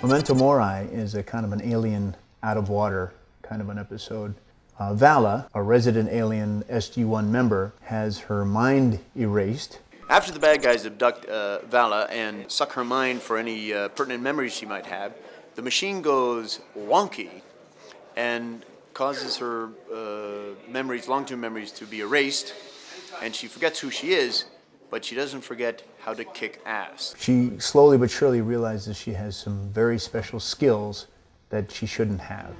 Memento Mori is a kind of an alien out of water kind of an episode. Vala, a resident alien SG-1 member, has her mind erased. After the bad guys abduct Vala and suck her mind for any pertinent memories she might have, the machine goes wonky and causes her memories, long-term memories, to be erased, and she forgets who she is, but she doesn't forget how to kick ass. She slowly but surely realizes she has some very special skills that she shouldn't have.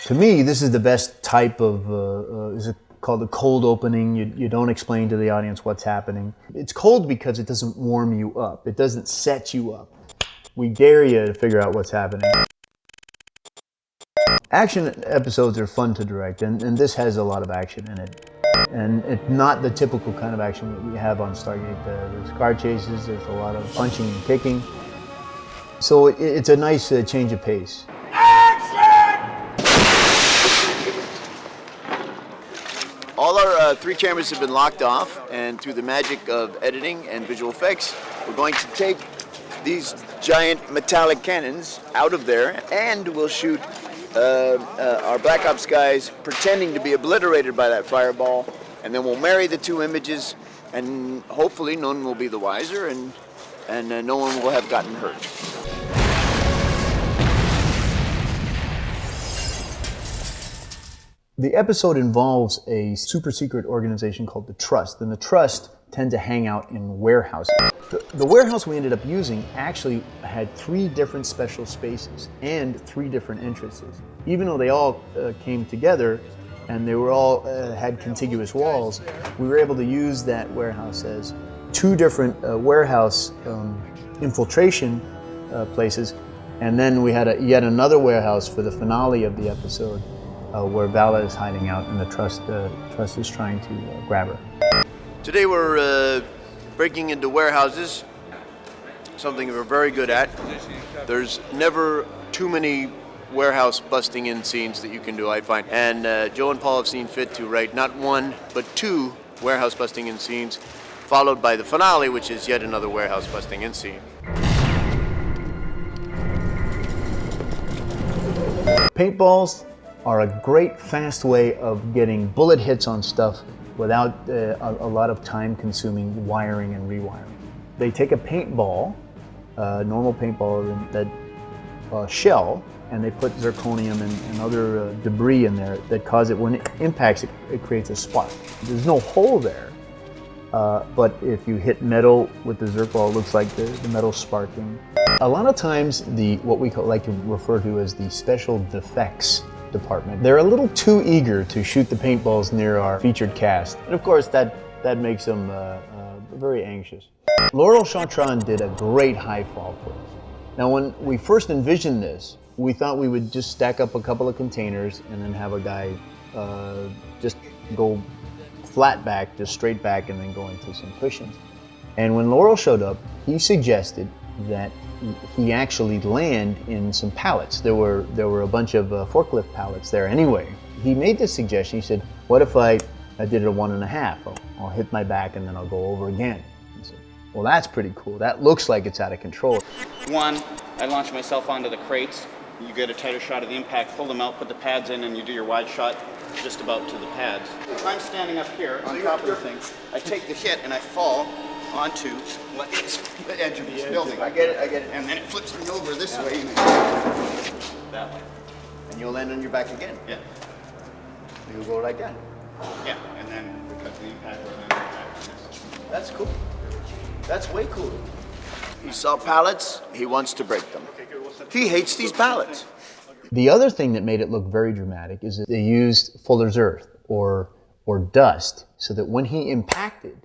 To me, this is the best type of, is it called the cold opening? You don't explain to the audience what's happening. It's cold because it doesn't warm you up. It doesn't set you up. We dare you to figure out what's happening. Action episodes are fun to direct, and this has a lot of action in it. And it's not the typical kind of action that we have on Stargate. There's car chases, there's a lot of punching and kicking. So it's a nice change of pace. All our 3 cameras have been locked off, and through the magic of editing and visual effects, we're going to take these giant metallic cannons out of there, and we'll shoot our Black Ops guys pretending to be obliterated by that fireball, and then we'll marry the 2 images, and hopefully no one will be the wiser, and no one will have gotten hurt. The episode involves a super secret organization called the Trust, and the Trust tend to hang out in warehouses. The warehouse we ended up using actually had 3 different special spaces and 3 different entrances. Even though they all came together and they were all had contiguous walls, we were able to use that warehouse as 2 different warehouse infiltration places, and then we had yet another warehouse for the finale of the episode. Where Vala is hiding out and the Trust is trying to grab her. Today we're breaking into warehouses, something we're very good at. There's never too many warehouse busting in scenes that you can do, I find. And Joe and Paul have seen fit to write not 1, but 2 warehouse busting in scenes, followed by the finale, which is yet another warehouse busting in scene. Paintballs are a great fast way of getting bullet hits on stuff without a lot of time-consuming wiring and rewiring. They take a paintball, normal paintball, that shell, and they put zirconium and other debris in there that cause it, when it impacts, it creates a spark. There's no hole there, but if you hit metal with the zircon, it looks like the metal sparking. A lot of times, what we like to refer to as the special effects department, they're a little too eager to shoot the paintballs near our featured cast. And of course, that makes them very anxious. Laurel Chartrand did a great high fall for us. Now, when we first envisioned this, we thought we would just stack up a couple of containers and then have a guy just go flat back, just straight back, and then go into some cushions. And when Laurel showed up, he suggested that he actually land in some pallets. There were a bunch of forklift pallets there anyway. He made this suggestion. He said, what if I did it a 1.5? I'll hit my back and then I'll go over again. I said, well, that's pretty cool. That looks like it's out of control. 1, I launch myself onto the crates. You get a tighter shot of the impact, pull them out, put the pads in, and you do your wide shot just about to the pads. If I'm standing up here on top of the thing, I take the hit and I fall onto what is the edge of this building. I get it. And then it flips me over this way. And that way. And you'll land on your back again. Yeah. You'll go like that. Yeah, and then because the impact will land on the back. That's cool. That's way cool. He saw pallets, he wants to break them. He hates these pallets. The other thing that made it look very dramatic is that they used Fuller's Earth or dust, so that when he impacted,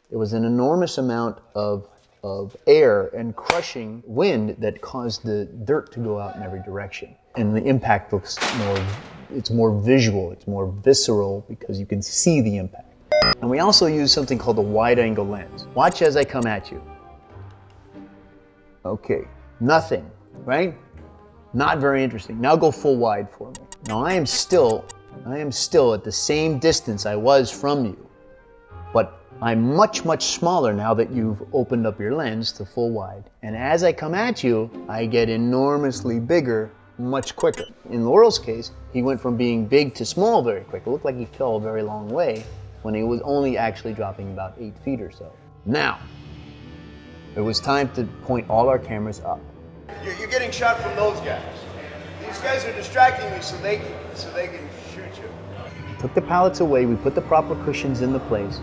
there was an enormous amount of air and crushing wind that caused the dirt to go out in every direction. And the impact looks it's more visual, it's more visceral because you can see the impact. And we also use something called a wide angle lens. Watch as I come at you. Okay, Nothing, right? Not very interesting. Now go full wide for me. Now I am still at the same distance I was from you, but I'm much, much smaller now that you've opened up your lens to full wide. And as I come at you, I get enormously bigger, much quicker. In Laurel's case, he went from being big to small very quick. It looked like he fell a very long way when he was only actually dropping about 8 feet or so. Now, it was time to point all our cameras up. You're getting shot from those guys. These guys are distracting you so they can shoot you. Took the pallets away, we put the proper cushions in the place,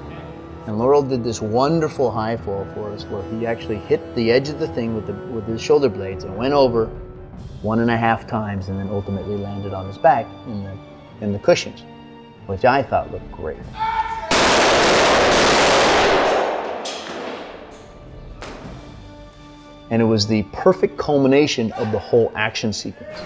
and Laurel did this wonderful high fall for us where he actually hit the edge of the thing with his shoulder blades and went over 1.5 times and then ultimately landed on his back in the cushions, which I thought looked great. And it was the perfect culmination of the whole action sequence.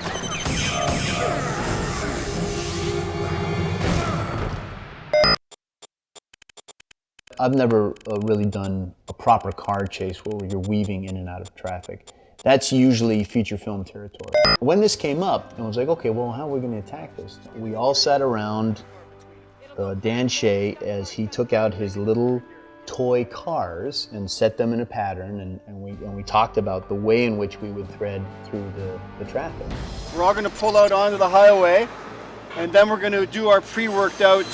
I've never really done a proper car chase where you're weaving in and out of traffic. That's usually feature film territory. When this came up, I was like, okay, well, how are we going to attack this? We all sat around Dan Shea as he took out his little toy cars and set them in a pattern, and we talked about the way in which we would thread through the traffic. We're all going to pull out onto the highway, and then we're going to do our pre-worked out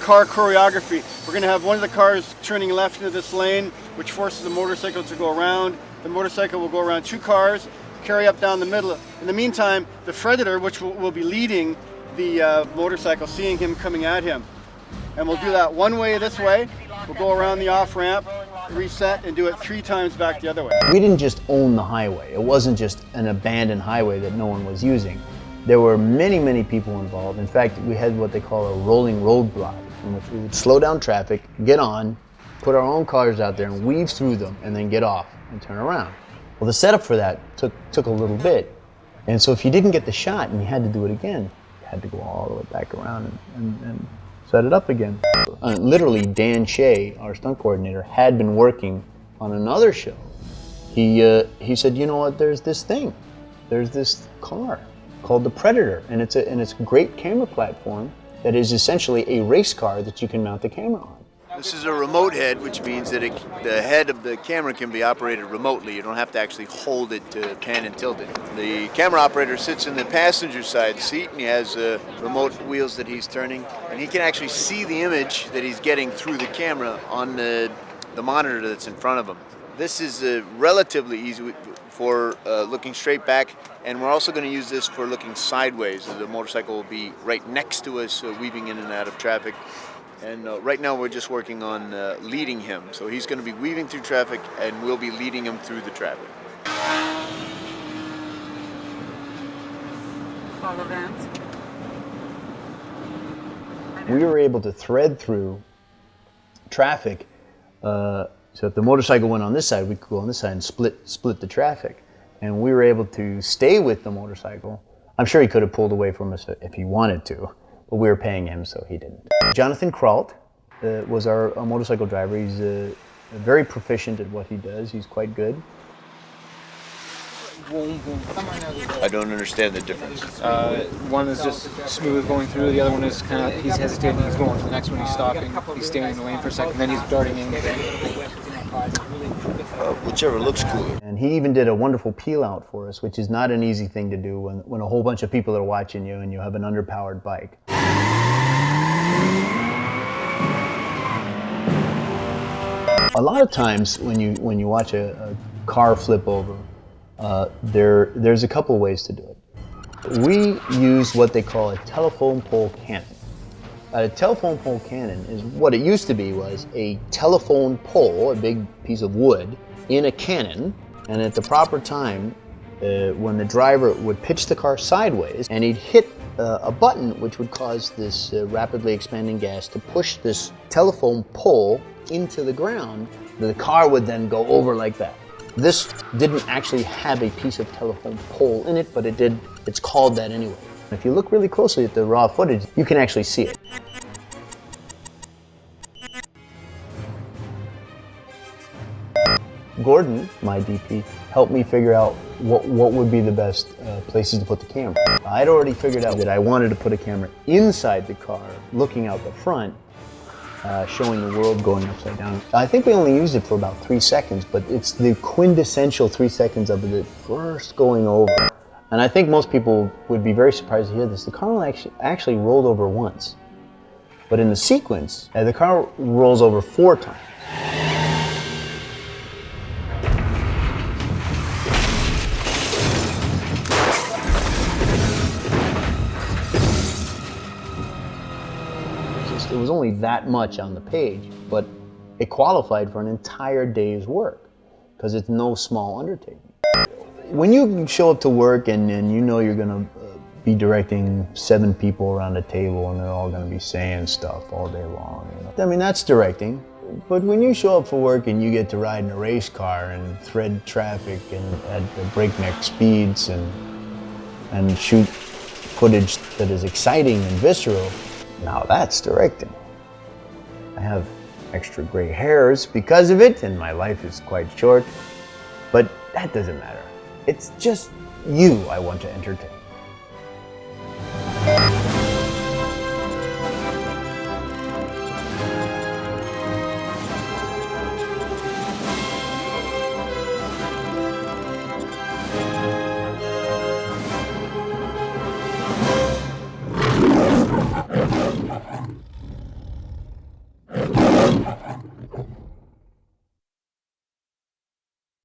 car choreography. We're going to have one of the cars turning left into this lane, which forces the motorcycle to go around. The motorcycle will go around 2 cars, carry up down the middle. In the meantime, the Predator, which will be leading the motorcycle, seeing him coming at him. And we'll do that one way this way. We'll go around the off-ramp, reset, and do it 3 times back the other way. We didn't just own the highway. It wasn't just an abandoned highway that no one was using. There were many, many people involved. In fact, we had what they call a rolling roadblock, in which we would slow down traffic, get on, put our own cars out there and weave through them, and then get off and turn around. Well, the setup for that took a little bit. And so if you didn't get the shot and you had to do it again, you had to go all the way back around and set it up again. Literally, Dan Shea, our stunt coordinator, had been working on another show. He said, you know what, there's this thing. There's this car called the Predator, and it's a great camera platform that is essentially a race car that you can mount the camera on. This is a remote head, which means that the head of the camera can be operated remotely. You don't have to actually hold it to pan and tilt it. The camera operator sits in the passenger side seat, and he has remote wheels that he's turning, and he can actually see the image that he's getting through the camera on the monitor that's in front of him. This is relatively easy for looking straight back, and we're also going to use this for looking sideways. The motorcycle will be right next to us, weaving in and out of traffic. And right now we're just working on leading him. So he's going to be weaving through traffic, and we'll be leading him through the traffic. Follow vans. We were able to thread through traffic. So if the motorcycle went on this side, we could go on this side and split the traffic. And we were able to stay with the motorcycle. I'm sure he could have pulled away from us if he wanted to, but we were paying him, so he didn't. Jonathan Kraut was our motorcycle driver. He's very proficient at what he does. He's quite good. I don't understand the difference. One is just smooth going through, the other one is kind of, he's hesitating, he's going for the next one, he's stopping, he's staying in the lane for a second, then he's darting in. Whichever looks cooler. And he even did a wonderful peel out for us, which is not an easy thing to do when a whole bunch of people are watching you and you have an underpowered bike. A lot of times when you watch a car flip over, there's a couple ways to do it. We use what they call a telephone pole cannon. A telephone pole cannon is what it used to be, was a telephone pole, a big piece of wood, in a cannon, and at the proper time, when the driver would pitch the car sideways, and he'd hit a button which would cause this rapidly expanding gas to push this telephone pole into the ground, the car would then go over like that. This didn't actually have a piece of telephone pole in it, but it did. It's called that anyway. If you look really closely at the raw footage, you can actually see it. Gordon, my DP, helped me figure out what would be the best places to put the camera. I'd already figured out that I wanted to put a camera inside the car, looking out the front, showing the world going upside down. I think we only used it for about 3 seconds, but it's the quintessential 3 seconds of it first going over. And I think most people would be very surprised to hear this. The car actually rolled over once. But in the sequence, the car rolls over 4 times. It was only that much on the page, but it qualified for an entire day's work because it's no small undertaking. When you show up to work and you know you're going to be directing 7 people around a table and they're all going to be saying stuff all day long, you know? I mean, that's directing. But when you show up for work and you get to ride in a race car and thread traffic and at breakneck speeds and shoot footage that is exciting and visceral, now that's directing. I have extra gray hairs because of it, and my life is quite short, but that doesn't matter. It's just you I want to entertain.